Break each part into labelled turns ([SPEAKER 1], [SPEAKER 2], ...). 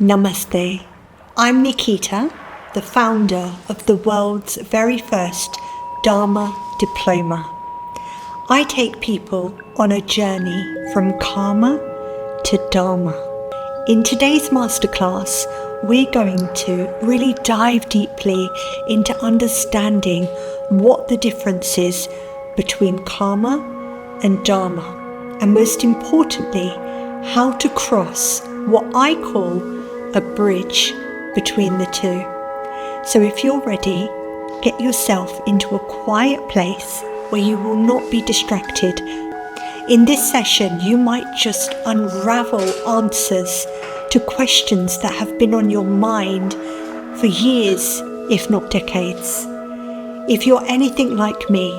[SPEAKER 1] Namaste. I'm Nikita, the founder of the world's very first Dharma diploma. I take people on a journey from karma to Dharma. In today's masterclass, we're going to really dive deeply into understanding what the difference is between karma and Dharma, and most importantly, how to cross what I call a bridge between the two. So if you're ready, get yourself into a quiet place where you will not be distracted. In this session, you might just unravel answers to questions that have been on your mind for years, if not decades. If you're anything like me,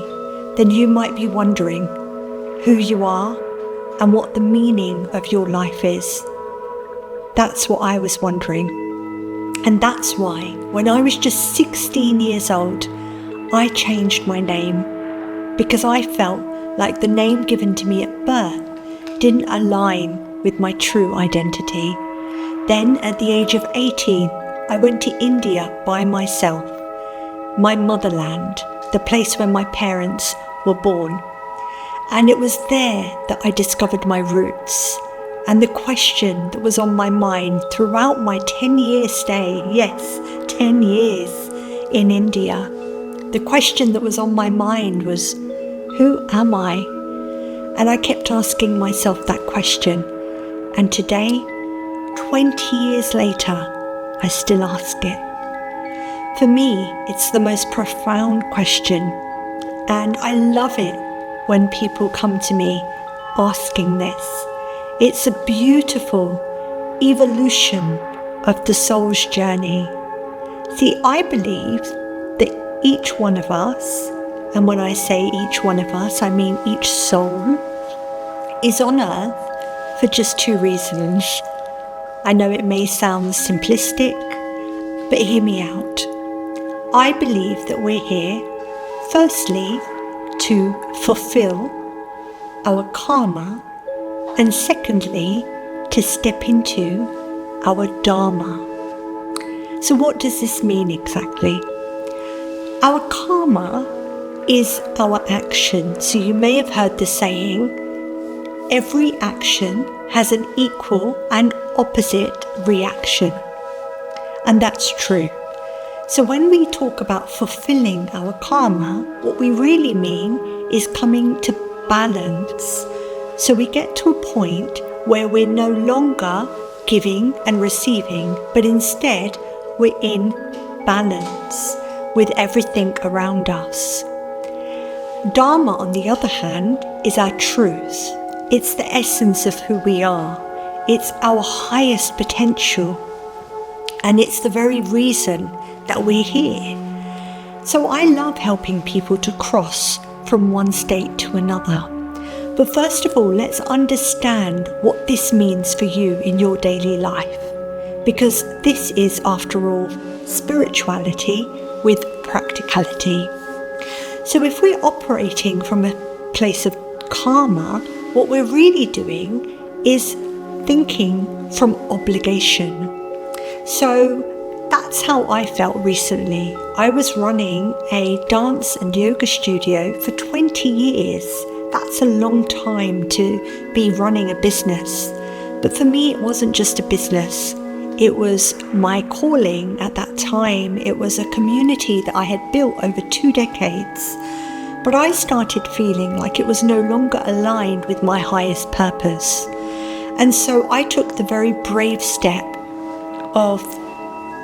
[SPEAKER 1] then you might be wondering who you are and what the meaning of your life is. That's what I was wondering. And that's why, when I was just 16 years old, I changed my name, because I felt like the name given to me at birth didn't align with my true identity. Then, at the age of 18, I went to India by myself, my motherland, the place where my parents were born. And it was there that I discovered my roots. And the question that was on my mind throughout my 10-year stay, yes, 10 years in India, the question that was on my mind was, who am I? And I kept asking myself that question. And today, 20 years later, I still ask it. For me, it's the most profound question. And I love it when people come to me asking this. It's a beautiful evolution of the soul's journey. See, I believe that each one of us, and when I say each one of us, I mean each soul, is on earth for just two reasons. I know it may sound simplistic, but hear me out. I believe that we're here, firstly, to fulfill our karma, and secondly, to step into our Dharma. So what does this mean exactly? Our karma is our action. So you may have heard the saying, every action has an equal and opposite reaction. And that's true. So when we talk about fulfilling our karma, what we really mean is coming to balance. So we get to a point where we're no longer giving and receiving, but instead we're in balance with everything around us. Dharma, on the other hand, is our truth. It's the essence of who we are. It's our highest potential. And it's the very reason that we're here. So I love helping people to cross from one state to another. But first of all, let's understand what this means for you in your daily life. Because this is, after all, spirituality with practicality. So if we're operating from a place of karma, what we're really doing is thinking from obligation. So that's how I felt recently. I was running a dance and yoga studio for 20 years. That's a long time to be running a business. But for me, it wasn't just a business. It was my calling at that time. It was a community that I had built over 2 decades. But I started feeling like it was no longer aligned with my highest purpose. And so I took the very brave step of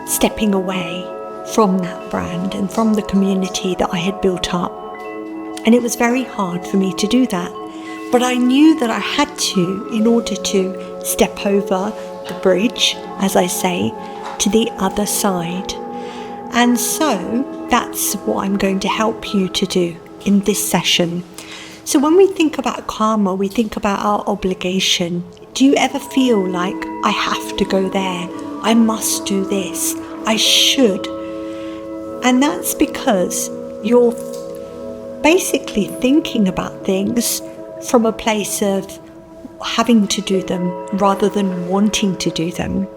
[SPEAKER 1] stepping away from that brand and from the community that I had built up. And it was very hard for me to do that. But I knew that I had to in order to step over the bridge, as I say, to the other side. And so that's what I'm going to help you to do in this session. So when we think about karma, we think about our obligation. Do you ever feel like, I have to go there, I must do this, I should? And that's because you're basically thinking about things from a place of having to do them rather than wanting to do them.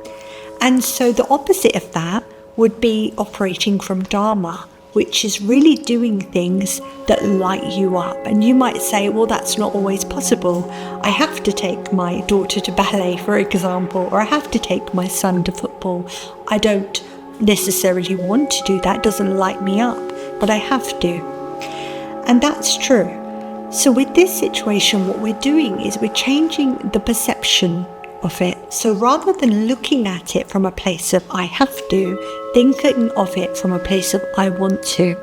[SPEAKER 1] And so the opposite of that would be operating from Dharma, which is really doing things that light you up. And you might say, well, that's not always possible. I have to take my daughter to ballet, for example, or I have to take my son to football. I don't necessarily want to do that. It doesn't light me up, but I have to. And that's true. So with this situation, what we're doing is we're changing the perception of it. So rather than looking at it from a place of I have to, thinking of it from a place of I want to.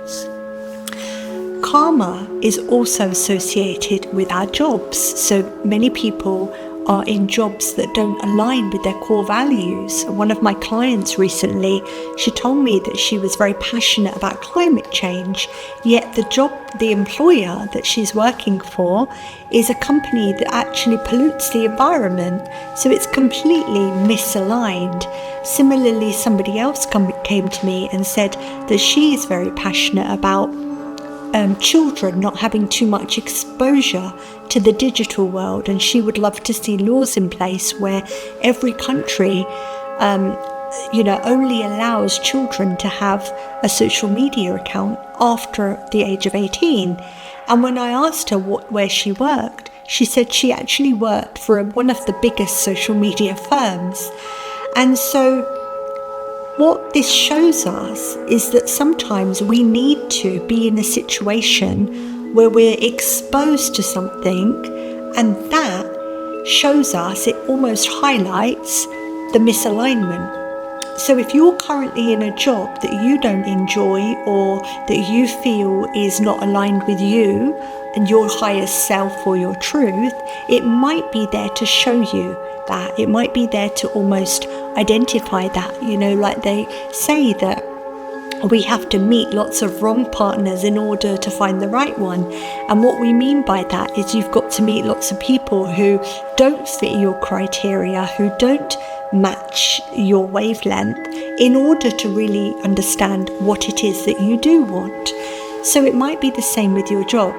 [SPEAKER 1] Karma is also associated with our jobs. So many people are in jobs that don't align with their core values. One of my clients recently, she told me that she was very passionate about climate change, yet the employer that she's working for is a company that actually pollutes the environment. So it's completely misaligned. Similarly, somebody else came to me and said that she is very passionate about children not having too much exposure to the digital world, and she would love to see laws in place where every country only allows children to have a social media account after the age of 18. And when I asked her where she worked, she said she actually worked for one of the biggest social media firms. And so what this shows us is that sometimes we need to be in a situation where we're exposed to something, and that shows us, it almost highlights the misalignment. So if you're currently in a job that you don't enjoy or that you feel is not aligned with you and your highest self or your truth, it might be there to show you that. It might be there to almost identify that. Like they say that we have to meet lots of wrong partners in order to find the right one. And what we mean by that is you've got to meet lots of people who don't fit your criteria, who don't match your wavelength, in order to really understand what it is that you do want. So it might be the same with your job,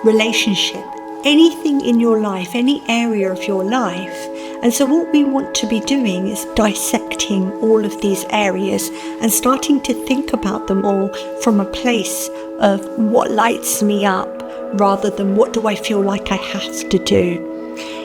[SPEAKER 1] relationship, anything in your life, any area of your life. And so what we want to be doing is dissecting all of these areas and starting to think about them all from a place of what lights me up rather than what do I feel like I have to do.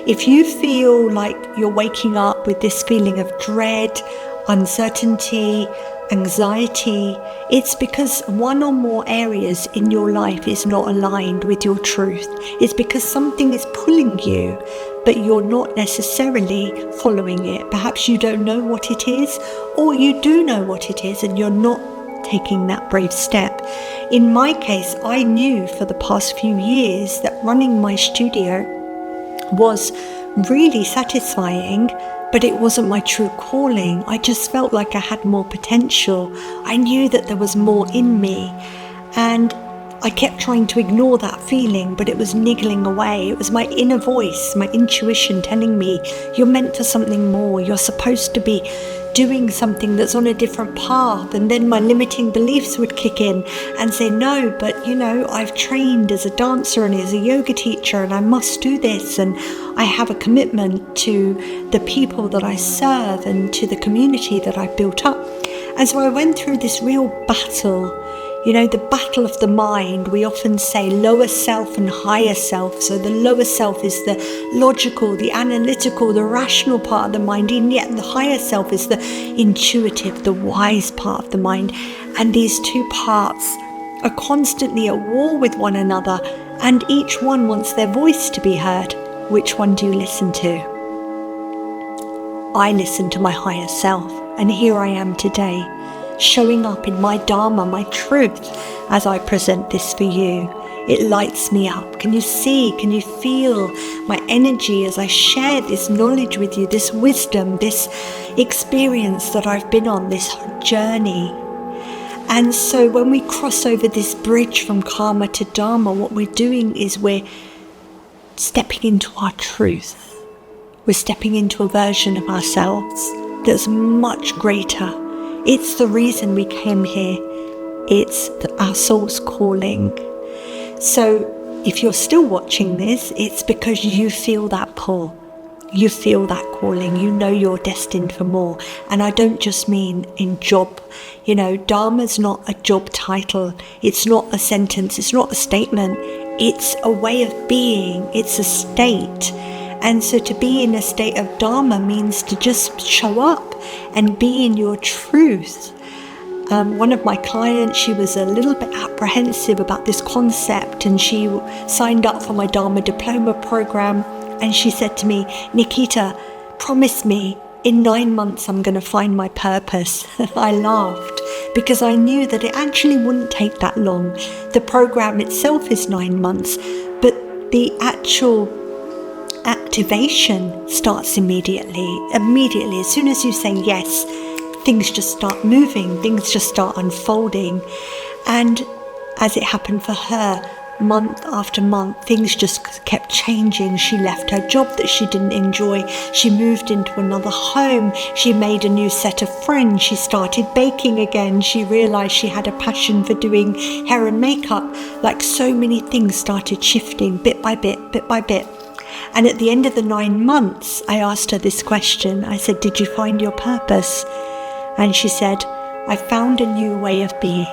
[SPEAKER 1] If you feel like you're waking up with this feeling of dread, uncertainty, anxiety, it's because one or more areas in your life is not aligned with your truth. It's because something is pulling you, but you're not necessarily following it. Perhaps you don't know what it is, or you do know what it is and you're not taking that brave step. In my case, I knew for the past few years that running my studio was really satisfying, but it wasn't my true calling. I just felt like I had more potential. I knew that there was more in me, and I kept trying to ignore that feeling, but it was niggling away. It was my inner voice, my intuition telling me, you're meant for something more. You're supposed to be doing something that's on a different path. And then my limiting beliefs would kick in and say, no, but I've trained as a dancer and as a yoga teacher, and I must do this. And I have a commitment to the people that I serve and to the community that I've built up. And so I went through this real battle. The battle of the mind. We often say lower self and higher self. So the lower self is the logical, the analytical, the rational part of the mind, and yet the higher self is the intuitive, the wise part of the mind. And these two parts are constantly at war with one another, and each one wants their voice to be heard. Which one do you listen to? I listen to my higher self, and here I am today, showing up in my Dharma, my truth, as I present this for you. It lights me up. Can you see, can you feel my energy as I share this knowledge with you, this wisdom, this experience that I've been on, this journey? And so when we cross over this bridge from karma to Dharma, what we're doing is we're stepping into our truth. We're stepping into a version of ourselves that's much greater. It's the reason we came here. It's our soul's calling. So if you're still watching this, it's because you feel that pull. you feel that calling, you know you're destined for more. And I don't just mean in job. Dharma's not a job title. It's not a sentence. It's not a statement. It's a way of being. It's a state. And so to be in a state of Dharma means to just show up and be in your truth. One of my clients, she was a little bit apprehensive about this concept, and she signed up for my Dharma diploma program. And she said to me, Nikita, promise me in 9 months I'm going to find my purpose. I laughed because I knew that it actually wouldn't take that long. The program itself is 9 months, but the actual activation starts immediately. As soon as you say yes, things just start moving, things just start unfolding. And as it happened for her, month after month, things just kept changing. She left her job that she didn't enjoy. She moved into another home. She made a new set of friends. She started baking again. She realized she had a passion for doing hair and makeup. Like so many things started shifting bit by bit, bit by bit. And at the end of the 9 months, I asked her this question. I said, did you find your purpose? And she said, I found a new way of being.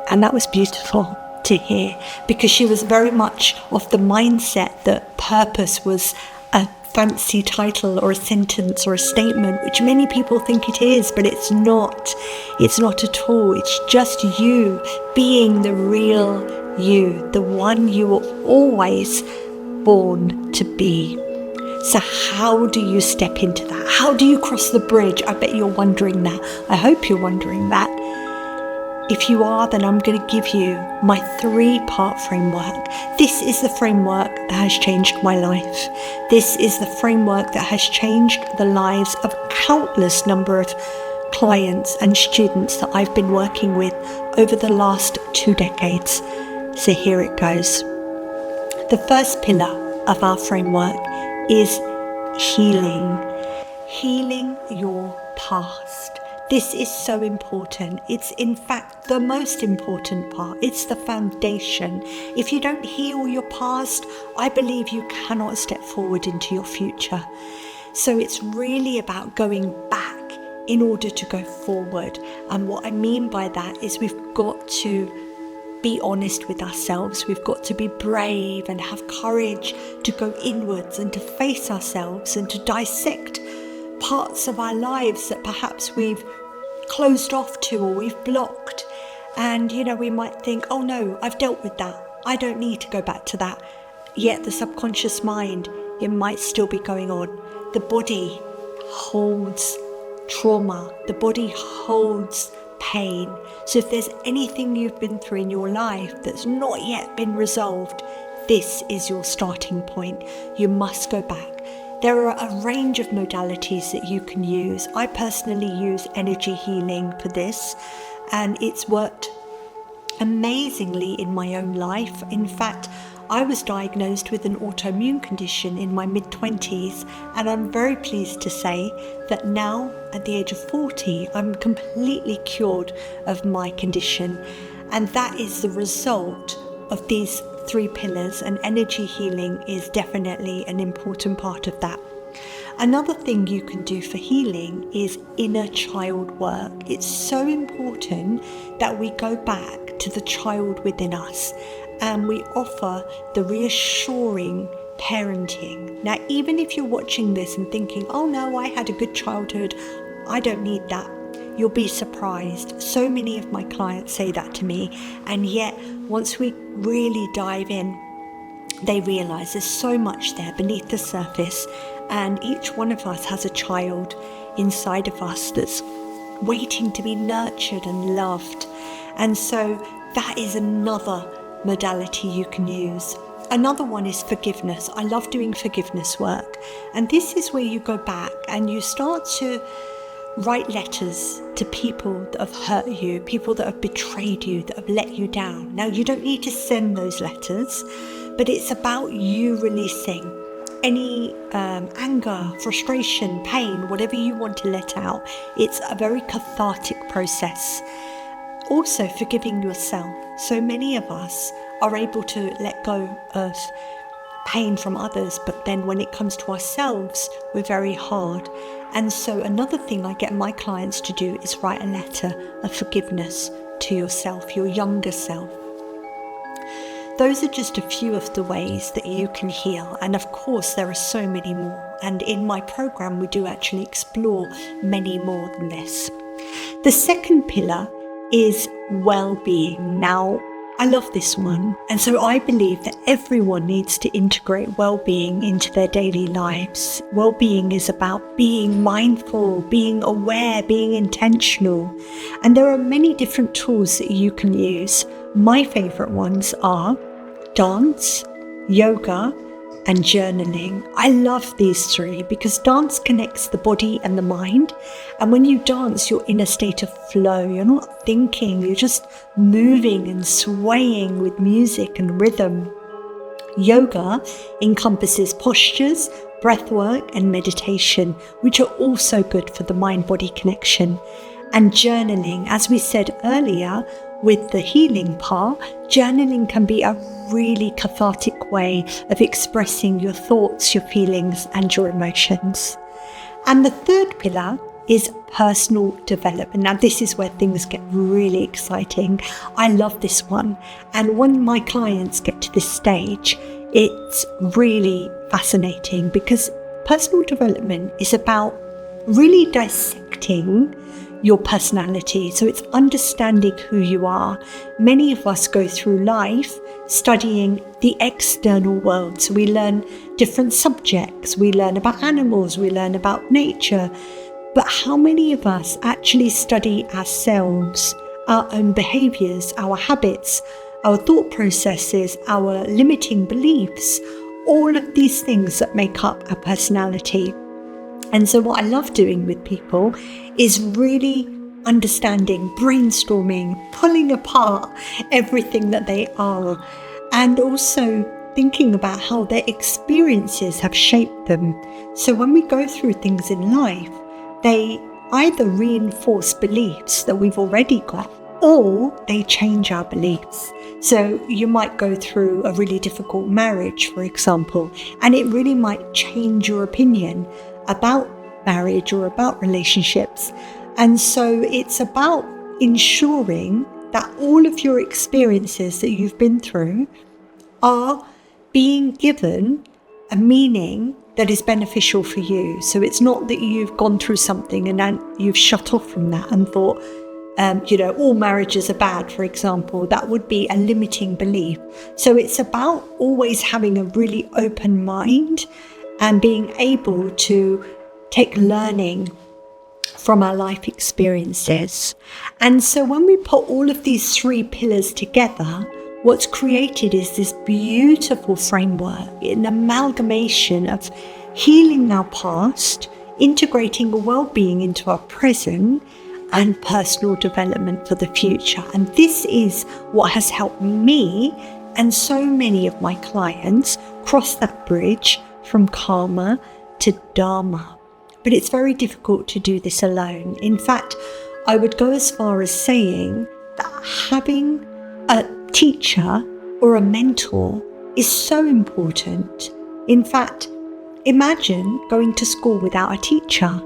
[SPEAKER 1] And that was beautiful to hear, because she was very much of the mindset that purpose was a fancy title or a sentence or a statement, which many people think it is, but it's not. It's not at all. It's just you being the real you, the one you were always born to be. So how do you step into that? How do you cross the bridge? I bet you're wondering that. I hope you're wondering that. If you are, then I'm going to give you my 3-part framework. This is the framework that has changed my life. This is the framework that has changed the lives of countless number of clients and students that I've been working with over the last 2 decades. So here it goes. The first pillar of our framework is healing. Healing your past. This is so important. It's in fact the most important part. It's the foundation. If you don't heal your past, I believe you cannot step forward into your future. So it's really about going back in order to go forward. And what I mean by that is we've got to be honest with ourselves. We've got to be brave and have courage to go inwards and to face ourselves and to dissect parts of our lives that perhaps we've closed off to or we've blocked. And we might think, oh no, I've dealt with that, I don't need to go back to that. Yet the subconscious mind, it might still be going on. The body holds trauma, the body holds pain. So if there's anything you've been through in your life that's not yet been resolved, this is your starting point. You must go back. There are a range of modalities that you can use. I personally use energy healing for this, and it's worked amazingly in my own life. In fact, I was diagnosed with an autoimmune condition in my mid-20s, and I'm very pleased to say that now, at the age of 40, I'm completely cured of my condition. And that is the result of these 3 pillars, and energy healing is definitely an important part of that. Another thing you can do for healing is inner child work. It's so important that we go back to the child within us and we offer the reassuring parenting. Now, even if you're watching this and thinking, oh no, I had a good childhood, I don't need that, you'll be surprised. So many of my clients say that to me, and yet once we really dive in, they realize there's so much there beneath the surface, and each one of us has a child inside of us that's waiting to be nurtured and loved. And so that is another modality you can use. Another one is forgiveness. I love doing forgiveness work, and this is where you go back and you start to write letters to people that have hurt you, people that have betrayed you, that have let you down. Now, you don't need to send those letters, but it's about you releasing any anger, frustration, pain, whatever you want to let out. It's a very cathartic process. Also, forgiving yourself. So many of us are able to let go of pain from others, but then when it comes to ourselves, we're very hard. And so another thing I get my clients to do is write a letter of forgiveness to yourself, your younger self. Those are just a few of the ways that you can heal. And of course, there are so many more. And in my program, we do actually explore many more than this. The second pillar is well-being. Now, I love this one. And so I believe that everyone needs to integrate well-being into their daily lives. Well-being is about being mindful, being aware, being intentional. And there are many different tools that you can use. My favorite ones are dance, yoga, and journaling. I love these three because dance connects the body and the mind. And when you dance, you're in a state of flow. You're not thinking, you're just moving and swaying with music and rhythm. Yoga encompasses postures, breath work, and meditation, which are also good for the mind-body connection. And journaling, as we said earlier, with the healing part, journaling can be a really cathartic way of expressing your thoughts, your feelings, and your emotions. And the third pillar is personal development. Now, this is where things get really exciting. I love this one. And when my clients get to this stage, it's really fascinating because personal development is about really dissecting your personality. So it's understanding who you are. Many of us go through life studying the external world. So we learn different subjects. We learn about animals. We learn about nature. But how many of us actually study ourselves, our own behaviors, our habits, our thought processes, our limiting beliefs, all of these things that make up our personality? And so what I love doing with people is really understanding, brainstorming, pulling apart everything that they are, and also thinking about how their experiences have shaped them. So when we go through things in life, they either reinforce beliefs that we've already got, or they change our beliefs. So you might go through a really difficult marriage, for example, and it really might change your opinion about marriage or about relationships. And so it's about ensuring that all of your experiences that you've been through are being given a meaning that is beneficial for you. So it's not that you've gone through something and then you've shut off from that and thought, all marriages are bad, for example. That would be a limiting belief. So it's about always having a really open mind and being able to take learning from our life experiences. And so when we put all of these three pillars together, what's created is this beautiful framework, an amalgamation of healing our past, integrating well-being into our present, and personal development for the future. And this is what has helped me and so many of my clients cross that bridge from karma to dharma. But it's very difficult to do this alone. In fact, I would go as far as saying that having a teacher or a mentor is so important. In fact, imagine going to school without a teacher.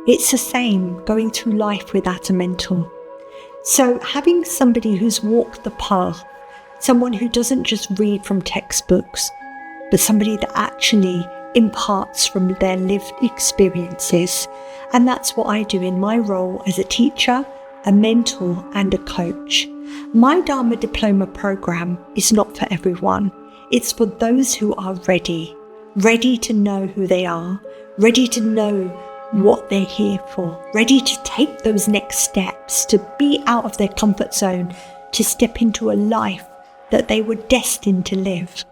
[SPEAKER 1] It's the same going through life without a mentor. So having somebody who's walked the path, someone who doesn't just read from textbooks, but somebody that actually imparts from their lived experiences. And that's what I do in my role as a teacher, a mentor, and a coach. My Dharma Diploma program is not for everyone. It's for those who are ready to know who they are, ready to know what they're here for, ready to take those next steps, to be out of their comfort zone, to step into a life that they were destined to live.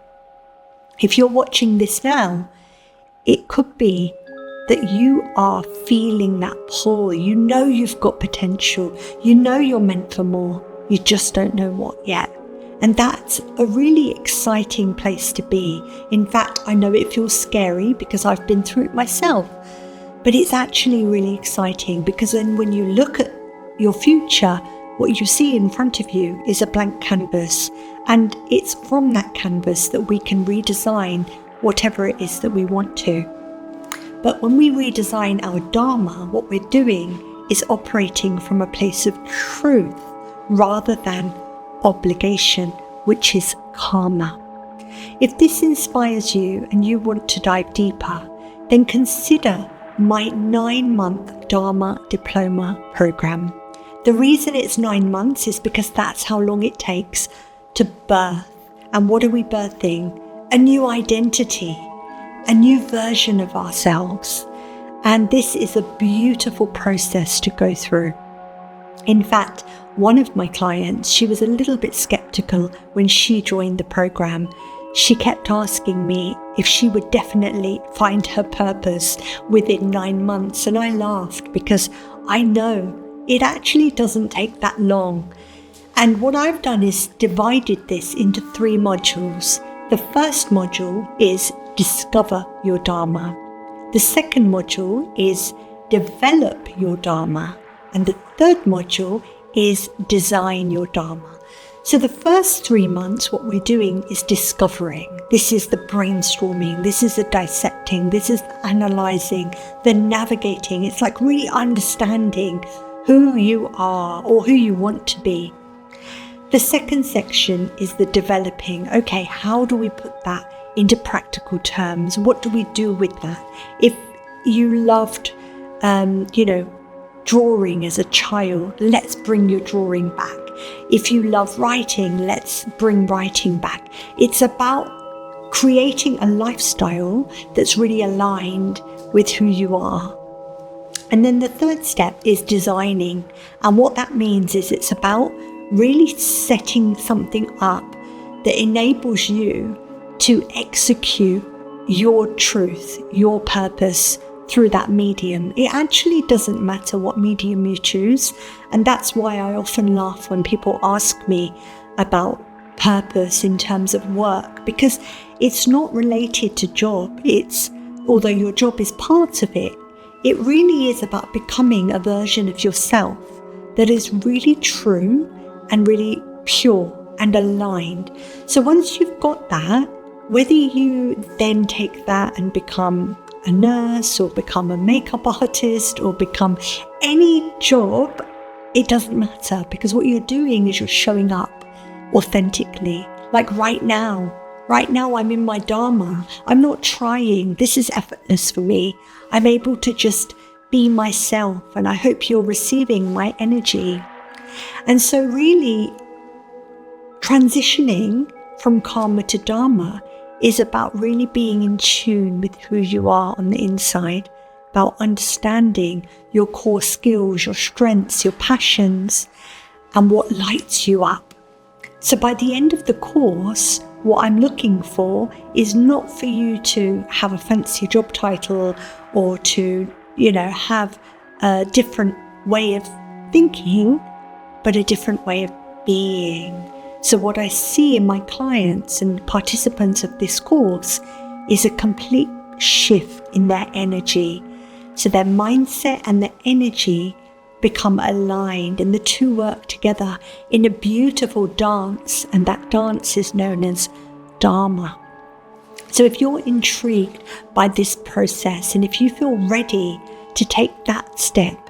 [SPEAKER 1] If you're watching this now, it could be that you are feeling that pull. You know you've got potential. You know you're meant for more. You just don't know what yet. And that's a really exciting place to be. In fact, I know it feels scary because I've been through it myself. But it's actually really exciting because then when you look at your future, what you see in front of you is a blank canvas. And it's from that canvas that we can redesign whatever it is that we want to. But when we redesign our Dharma, what we're doing is operating from a place of truth rather than obligation, which is karma. If this inspires you and you want to dive deeper, then consider my 9-month Dharma Diploma program. The reason it's 9 months is because that's how long it takes to birth. And what are we birthing? A new identity, a new version of ourselves. And this is a beautiful process to go through. In fact, one of my clients, she was a little bit skeptical when she joined the program. She kept asking me if she would definitely find her purpose within 9 months. And I laughed because I know it actually doesn't take that long. And what I've done is divided this into 3 modules. The first module is Discover Your Dharma. The second module is Develop Your Dharma. And the third module is Design Your Dharma. So the first 3 months, what we're doing is discovering. This is the brainstorming. This is the dissecting. This is the analyzing, the navigating. It's like really understanding who you are or who you want to be. The second section is the developing. Okay, how do we put that into practical terms? What do we do with that? If you loved, drawing as a child, let's bring your drawing back. If you love writing, let's bring writing back. It's about creating a lifestyle that's really aligned with who you are. And then the third step is designing. And what that means is it's about really setting something up that enables you to execute your truth, your purpose through that medium. It actually doesn't matter what medium you choose. And that's why I often laugh when people ask me about purpose in terms of work, because it's not related to job. Although your job is part of it, it really is about becoming a version of yourself that is really true and really pure and aligned. So once you've got that, whether you then take that and become a nurse or become a makeup artist or become any job, it doesn't matter, because what you're doing is you're showing up authentically. Like right now I'm in my Dharma. I'm not trying. This is effortless for me. I'm able to just be myself, and I hope you're receiving my energy. And so really transitioning from karma to Dharma is about really being in tune with who you are on the inside, about understanding your core skills, your strengths, your passions, and what lights you up. So by the end of the course, what I'm looking for is not for you to have a fancy job title or to, have a different way of thinking, but a different way of being. So what I see in my clients and participants of this course is a complete shift in their energy. So their mindset and their energy become aligned, and the two work together in a beautiful dance, and that dance is known as Dharma. So if you're intrigued by this process, and if you feel ready to take that step,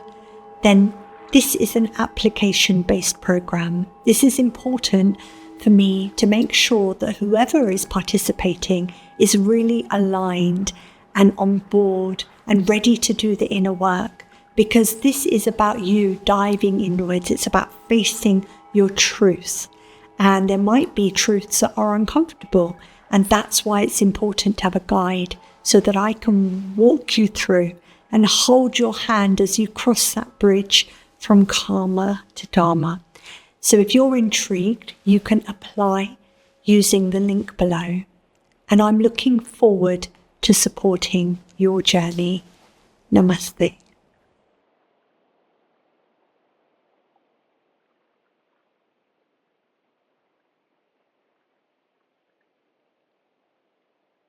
[SPEAKER 1] then this is an application-based program. This is important for me to make sure that whoever is participating is really aligned and on board and ready to do the inner work, because this is about you diving inwards. It's about facing your truth. And there might be truths that are uncomfortable, and that's why it's important to have a guide so that I can walk you through and hold your hand as you cross that bridge from karma to Dharma. So if you're intrigued, you can apply using the link below. And I'm looking forward to supporting your journey. Namaste.